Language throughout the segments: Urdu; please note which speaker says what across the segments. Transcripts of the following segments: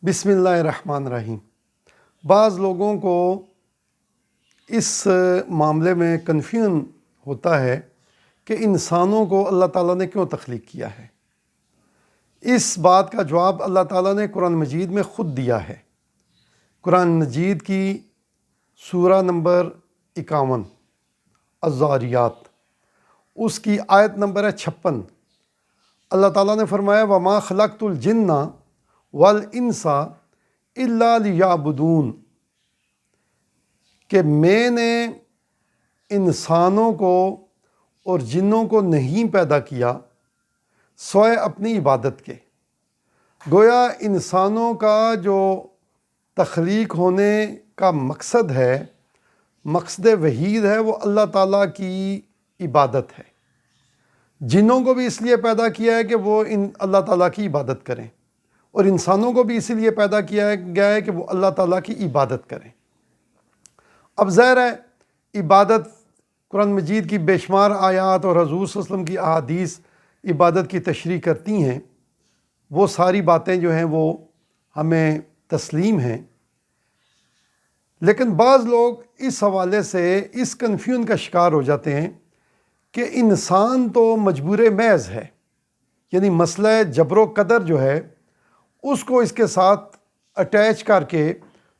Speaker 1: بسم اللہ الرحمن الرحیم۔ بعض لوگوں کو اس معاملے میں کنفیوژن ہوتا ہے کہ انسانوں کو اللہ تعالیٰ نے کیوں تخلیق کیا ہے۔ اس بات کا جواب اللہ تعالیٰ نے قرآن مجید میں خود دیا ہے۔ قرآن مجید کی سورہ نمبر 51 الذاریات، اس کی آیت نمبر ہے 56۔ اللہ تعالیٰ نے فرمایا وَمَا خَلَقْتُ الْجِنَّ وَالْإِنسَ إِلَّا لِيَعْبُدُونَ، کہ میں نے انسانوں کو اور جنوں کو نہیں پیدا کیا سوائے اپنی عبادت کے۔ گویا انسانوں کا جو تخلیق ہونے کا مقصد ہے، مقصد وحید ہے، وہ اللہ تعالیٰ کی عبادت ہے۔ جنوں کو بھی اس لیے پیدا کیا ہے کہ وہ اللہ تعالیٰ کی عبادت کریں، اور انسانوں کو بھی اسی لیے پیدا کیا گیا ہے کہ وہ اللہ تعالیٰ کی عبادت کریں۔ اب ظاہر ہے عبادت قرآن مجید کی بے شمار آیات اور حضور صلی اللہ علیہ وسلم کی احادیث عبادت کی تشریح کرتی ہیں، وہ ساری باتیں جو ہیں وہ ہمیں تسلیم ہیں، لیکن بعض لوگ اس حوالے سے اس کنفیوژن کا شکار ہو جاتے ہیں کہ انسان تو مجبور محض ہے، یعنی مسئلہ جبر و قدر جو ہے اس کو اس کے ساتھ اٹیچ کر کے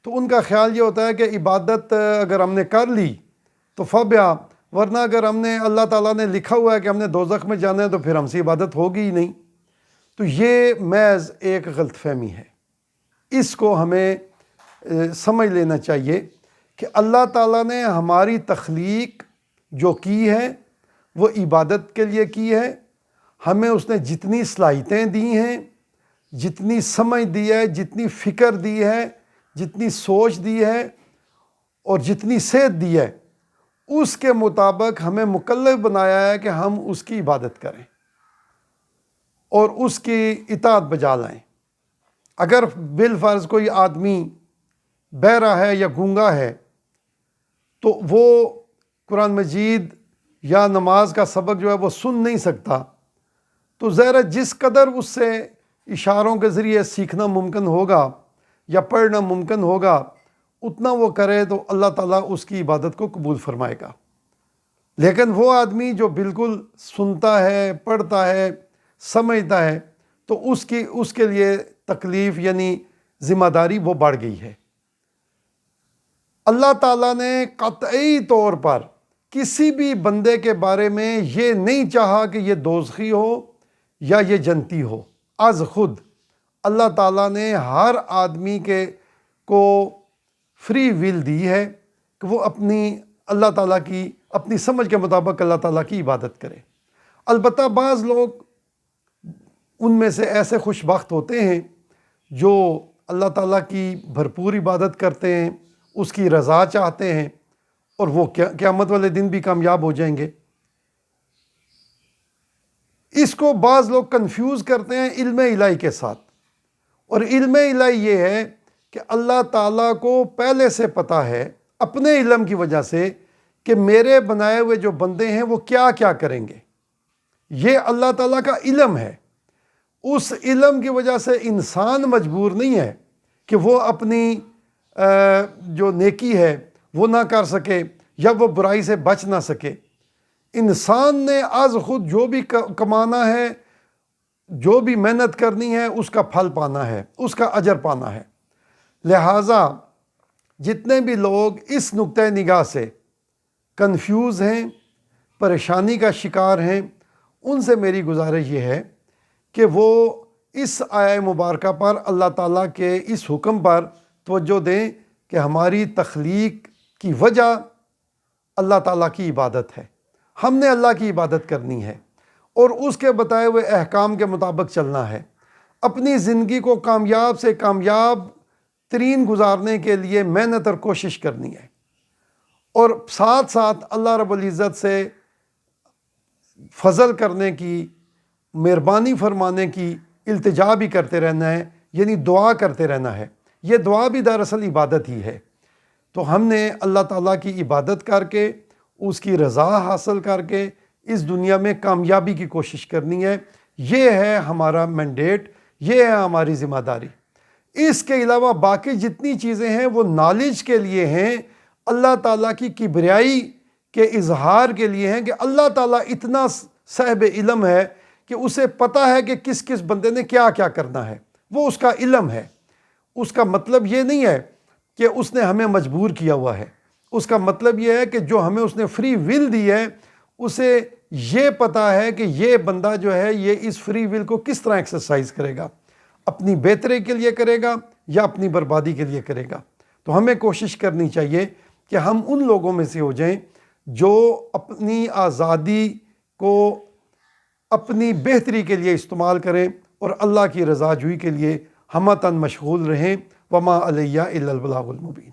Speaker 1: تو ان کا خیال یہ ہوتا ہے کہ عبادت اگر ہم نے کر لی تو فبیا، ورنہ اگر ہم نے اللہ تعالیٰ نے لکھا ہوا ہے کہ ہم نے دوزخ میں جانا ہے تو پھر ہم سے عبادت ہوگی ہی نہیں۔ تو یہ محض ایک غلط فہمی ہے۔ اس کو ہمیں سمجھ لینا چاہیے کہ اللہ تعالیٰ نے ہماری تخلیق جو کی ہے وہ عبادت کے لیے کی ہے۔ ہمیں اس نے جتنی صلاحیتیں دی ہیں، جتنی سمجھ دی ہے، جتنی فکر دی ہے، جتنی سوچ دی ہے اور جتنی صحت دی ہے، اس کے مطابق ہمیں مکلف بنایا ہے کہ ہم اس کی عبادت کریں اور اس کی اطاعت بجا لائیں۔ اگر بالفرض کوئی آدمی بہرا ہے یا گونگا ہے تو وہ قرآن مجید یا نماز کا سبق جو ہے وہ سن نہیں سکتا، تو ظاہر ہے جس قدر اس سے اشاروں کے ذریعے سیکھنا ممکن ہوگا یا پڑھنا ممکن ہوگا اتنا وہ کرے تو اللہ تعالیٰ اس کی عبادت کو قبول فرمائے گا۔ لیکن وہ آدمی جو بالکل سنتا ہے، پڑھتا ہے، سمجھتا ہے، تو اس کے لیے تکلیف یعنی ذمہ داری وہ بڑھ گئی ہے۔ اللہ تعالیٰ نے قطعی طور پر کسی بھی بندے کے بارے میں یہ نہیں چاہا کہ یہ دوزخی ہو یا یہ جنتی ہو۔ از خود اللہ تعالیٰ نے ہر آدمی کو فری ول دی ہے کہ وہ اللہ تعالیٰ کی اپنی سمجھ کے مطابق اللہ تعالیٰ کی عبادت کرے۔ البتہ بعض لوگ ان میں سے ایسے خوش بخت ہوتے ہیں جو اللہ تعالیٰ کی بھرپور عبادت کرتے ہیں، اس کی رضا چاہتے ہیں، اور وہ قیامت والے دن بھی کامیاب ہو جائیں گے۔ اس کو بعض لوگ کنفیوز کرتے ہیں علم الہی کے ساتھ، اور علم الہی یہ ہے کہ اللہ تعالیٰ کو پہلے سے پتہ ہے اپنے علم کی وجہ سے کہ میرے بنائے ہوئے جو بندے ہیں وہ کیا کیا کریں گے۔ یہ اللہ تعالیٰ کا علم ہے۔ اس علم کی وجہ سے انسان مجبور نہیں ہے کہ وہ اپنی جو نیکی ہے وہ نہ کر سکے یا وہ برائی سے بچ نہ سکے۔ انسان نے از خود جو بھی کمانا ہے، جو بھی محنت کرنی ہے، اس کا پھل پانا ہے، اس کا اجر پانا ہے۔ لہٰذا جتنے بھی لوگ اس نقطۂ نگاہ سے کنفیوز ہیں، پریشانی کا شکار ہیں، ان سے میری گزارش یہ ہے کہ وہ اس آیہ مبارکہ پر اللہ تعالیٰ کے اس حکم پر توجہ دیں کہ ہماری تخلیق کی وجہ اللہ تعالیٰ کی عبادت ہے۔ ہم نے اللہ کی عبادت کرنی ہے اور اس کے بتائے ہوئے احکام کے مطابق چلنا ہے۔ اپنی زندگی کو کامیاب سے کامیاب ترین گزارنے کے لیے محنت اور کوشش کرنی ہے، اور ساتھ ساتھ اللہ رب العزت سے فضل کرنے کی، مہربانی فرمانے کی التجا بھی کرتے رہنا ہے، یعنی دعا کرتے رہنا ہے۔ یہ دعا بھی دراصل عبادت ہی ہے۔ تو ہم نے اللہ تعالیٰ کی عبادت کر کے، اس کی رضا حاصل کر کے اس دنیا میں کامیابی کی کوشش کرنی ہے۔ یہ ہے ہمارا مینڈیٹ، یہ ہے ہماری ذمہ داری۔ اس کے علاوہ باقی جتنی چیزیں ہیں وہ نالج کے لیے ہیں، اللہ تعالیٰ کی کبریائی کے اظہار کے لیے ہیں کہ اللہ تعالیٰ اتنا صاحب علم ہے کہ اسے پتہ ہے کہ کس کس بندے نے کیا کیا کرنا ہے، وہ اس کا علم ہے۔ اس کا مطلب یہ نہیں ہے کہ اس نے ہمیں مجبور کیا ہوا ہے، اس کا مطلب یہ ہے کہ جو ہمیں اس نے فری ول دی ہے اسے یہ پتہ ہے کہ یہ بندہ جو ہے یہ اس فری ول کو کس طرح ایکسرسائز کرے گا، اپنی بہتری کے لیے کرے گا یا اپنی بربادی کے لیے کرے گا۔ تو ہمیں کوشش کرنی چاہیے کہ ہم ان لوگوں میں سے ہو جائیں جو اپنی آزادی کو اپنی بہتری کے لیے استعمال کریں اور اللہ کی رضا جوئی کے لیے ہمہ تن مشغول رہیں۔ وما علیہ الا البلاغ المبین۔